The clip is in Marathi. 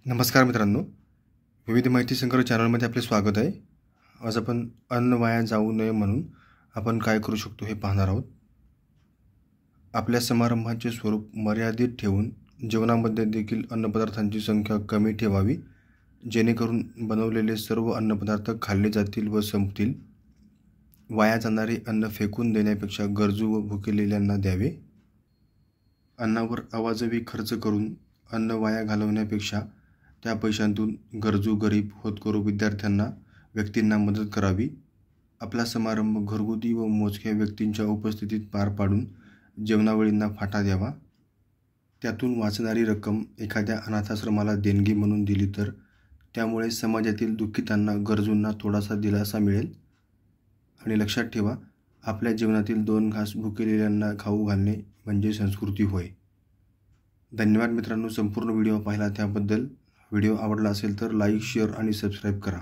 नमस्कार मित्रांनो, विविध माहिती संग्रह चॅनलमध्ये आपले स्वागत आहे। आज आपण अन्न वाया जाऊ नये म्हणून आपण काय करू शकतो हे पाहणार आहोत। आपल्या समारंभाचे स्वरूप मर्यादित ठेवून जेवणामध्ये देखील अन्नपदार्थांची संख्या कमी ठेवावी, जेणेकरून बनवलेले सर्व अन्नपदार्थ खाल्ले जातील व संपतील। वाया जाणारे अन्न फेकून देण्यापेक्षा गरजू व भुकेलेल्यांना द्यावे। अन्नावर अवाजवी खर्च करून अन्न वाया घालवण्यापेक्षा त्या पैशांतून गरजू, गरीब, होतकरू विद्यार्थ्यांना, व्यक्तींना मदत करावी। आपला समारंभ घरगुती व मोजक्या व्यक्तींच्या उपस्थितीत पार पाडून जेवणावळींना फाटा द्यावा। त्यातून वाचणारी रक्कम एखाद्या अनाथाश्रमाला देणगी म्हणून दिली तर त्यामुळे समाजातील दुःखितांना, गरजूंना थोडासा दिलासा मिळेल। आणि लक्षात ठेवा, आपल्या जीवनातील 2 घास भुकेलेल्यांना खाऊ घालणे म्हणजे संस्कृती होय। धन्यवाद मित्रांनो, संपूर्ण व्हिडिओ पाहिला त्याबद्दल। व्हिडिओ आवडला असेल तर लाईक, शेअर आणि सबस्क्राईब करा।